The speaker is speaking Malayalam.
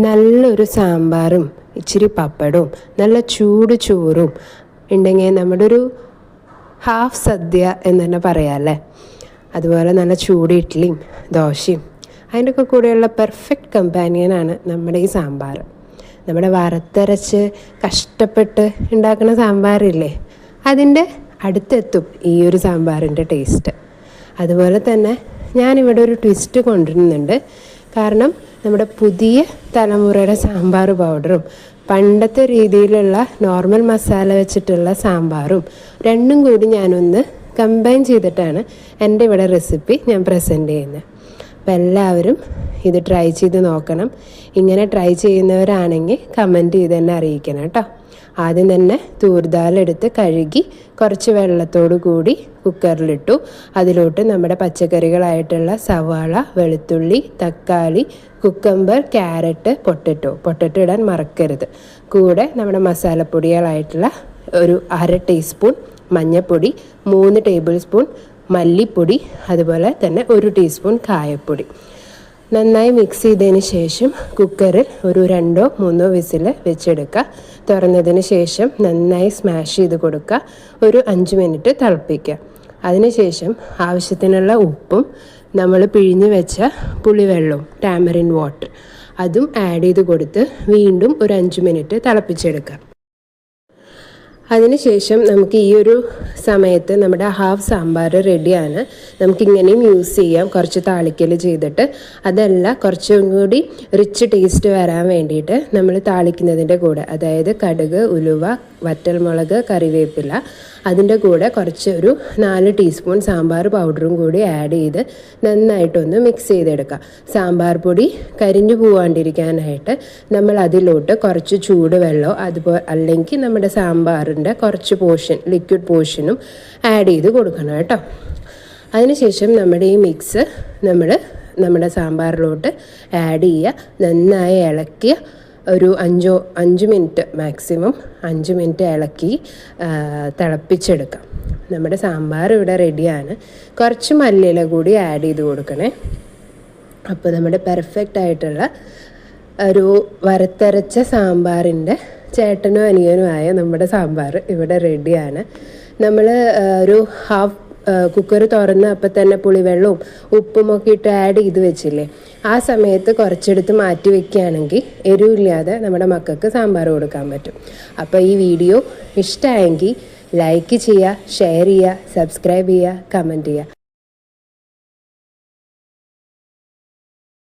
നല്ലൊരു സാമ്പാറും ഇച്ചിരി പപ്പടവും നല്ല ചൂട് ചോറും ഉണ്ടെങ്കിൽ നമ്മുടെ ഒരു ഹാഫ് സദ്യ എന്ന് തന്നെ പറയാമല്ലേ. അതുപോലെ നല്ല ചൂട് ഇഡ്ഡലിയും ദോശയും അതിൻ്റെയൊക്കെ കൂടെയുള്ള പെർഫെക്റ്റ് കമ്പാനിയനാണ് നമ്മുടെ ഈ സാമ്പാർ. നമ്മുടെ വറുത്തരച്ച് കഷ്ടപ്പെട്ട് ഉണ്ടാക്കുന്ന സാമ്പാറില്ലേ, അതിൻ്റെ അടുത്തെത്തും ഈ ഒരു സാമ്പാറിൻ്റെ ടേസ്റ്റ്. അതുപോലെ തന്നെ ഞാനിവിടെ ഒരു ട്വിസ്റ്റ് കൊണ്ടുവരുന്നുണ്ട്. കാരണം നമ്മുടെ പുതിയ തലമുറയുടെ സാമ്പാർ പൗഡറും പണ്ടത്തെ രീതിയിലുള്ള നോർമൽ മസാല വെച്ചിട്ടുള്ള സാമ്പാറും രണ്ടും കൂടി ഞാനൊന്ന് കമ്പൈൻ ചെയ്തിട്ടാണ് എൻ്റെ ഇവിടെ റെസിപ്പി ഞാൻ പ്രസൻറ്റ് ചെയ്യുന്നത്. അപ്പോൾ എല്ലാവരും ഇത് ട്രൈ ചെയ്ത് നോക്കണം. ഇങ്ങനെ ട്രൈ ചെയ്യുന്നവരാണെങ്കിൽ കമൻറ്റ് ചെയ്ത് തന്നെ അറിയിക്കണം കേട്ടോ. ആദ്യം തന്നെ തൂർദാലെടുത്ത് കഴുകി കുറച്ച് വെള്ളത്തോടു കൂടി കുക്കറിലിട്ടു. അതിലോട്ട് നമ്മുടെ പച്ചക്കറികളായിട്ടുള്ള സവാള, വെളുത്തുള്ളി, തക്കാളി, കുക്കമ്പർ, ക്യാരറ്റ്, പൊട്ടറ്റോ ഇടാൻ മറക്കരുത്. കൂടെ നമ്മുടെ മസാലപ്പൊടികളായിട്ടുള്ള ഒരു 1/2 ടീസ്പൂൺ മഞ്ഞൾപ്പൊടി, 3 ടേബിൾ സ്പൂൺ മല്ലിപ്പൊടി, അതുപോലെ തന്നെ 1 ടീസ്പൂൺ കായപ്പൊടി നന്നായി മിക്സ് ചെയ്തതിന് ശേഷം കുക്കറിൽ ഒരു 2-3 വിസിൽ വെച്ചെടുക്കുക. തുറന്നതിന് ശേഷം നന്നായി സ്മാഷ് ചെയ്ത് കൊടുക്കുക. ഒരു 5 മിനിറ്റ് തിളപ്പിക്കുക. അതിനുശേഷം ആവശ്യത്തിനുള്ള ഉപ്പും നമ്മൾ പിഴിഞ്ഞ് വെച്ച പുളിവെള്ളവും ടാമറിൻ വാട്ടർ അതും ആഡ് ചെയ്ത് കൊടുത്ത് വീണ്ടും ഒരു 5 മിനിറ്റ് തിളപ്പിച്ചെടുക്കുക. അതിനുശേഷം നമുക്ക് ഈ ഒരു സമയത്ത് നമ്മുടെ ഹാഫ് സാമ്പാർ റെഡിയാണ്. നമുക്കിങ്ങനെയും യൂസ് ചെയ്യാം, കുറച്ച് താളിക്കൽ ചെയ്തിട്ട്. അതല്ല, കുറച്ചും കൂടി റിച്ച് ടേസ്റ്റ് വരാൻ വേണ്ടിയിട്ട് നമ്മൾ താളിക്കുന്നതിൻ്റെ കൂടെ, അതായത് കടുക്, ഉലുവ, വറ്റൽമുളക്, കറിവേപ്പില, അതിൻ്റെ കൂടെ കുറച്ച് ഒരു 4 ടീസ്പൂൺ സാമ്പാർ പൗഡറും കൂടി ആഡ് ചെയ്ത് നന്നായിട്ടൊന്ന് മിക്സ് ചെയ്തെടുക്കുക. സാമ്പാർ പൊടി കരിഞ്ഞു പോവാണ്ടിരിക്കാനായിട്ട് നമ്മൾ അതിലോട്ട് കുറച്ച് ചൂടുവെള്ളമോ അതുപോലെ അല്ലെങ്കിൽ നമ്മുടെ സാമ്പാറിൻ്റെ കുറച്ച് പോർഷൻ ലിക്വിഡ് പോർഷനും ആഡ് ചെയ്ത് കൊടുക്കണം കേട്ടോ. അതിനുശേഷം നമ്മുടെ ഈ മിക്സ് നമ്മുടെ സാമ്പാറിലോട്ട് ആഡ് ചെയ്യുക. നന്നായി ഇളക്കിയ ഒരു 5 മിനിറ്റ് മാക്സിമം 5 മിനിറ്റ് ഇളക്കി തിളപ്പിച്ചെടുക്കാം. നമ്മുടെ സാമ്പാർ ഇവിടെ റെഡിയാണ്. കുറച്ച് മല്ലിയില കൂടി ആഡ് ചെയ്ത് കൊടുക്കണേ. അപ്പോൾ നമ്മുടെ പെർഫെക്റ്റ് ആയിട്ടുള്ള ഒരു വറുത്തരച്ച സാമ്പാറിൻ്റെ ചേട്ടനും അനിയനുമായ നമ്മുടെ സാമ്പാർ ഇവിടെ റെഡിയാണ്. നമ്മൾ ഒരു ഹാഫ് കുക്കർ തുറന്ന് അപ്പം തന്നെ പുളിവെള്ളവും ഉപ്പും ഒക്കെ ഇട്ട് ആഡ് ചെയ്ത് വെച്ചില്ലേ, ആ സമയത്ത് കുറച്ചെടുത്ത് മാറ്റി വെക്കുകയാണെങ്കിൽ എരിവില്ലാതെ നമ്മുടെ മക്കൾക്ക് സാമ്പാർ കൊടുക്കാൻ പറ്റും. അപ്പോൾ ഈ വീഡിയോ ഇഷ്ടമായെങ്കിൽ ലൈക്ക് ചെയ്യുക, ഷെയർ ചെയ്യുക, സബ്സ്ക്രൈബ് ചെയ്യുക, കമൻറ്റ് ചെയ്യുക.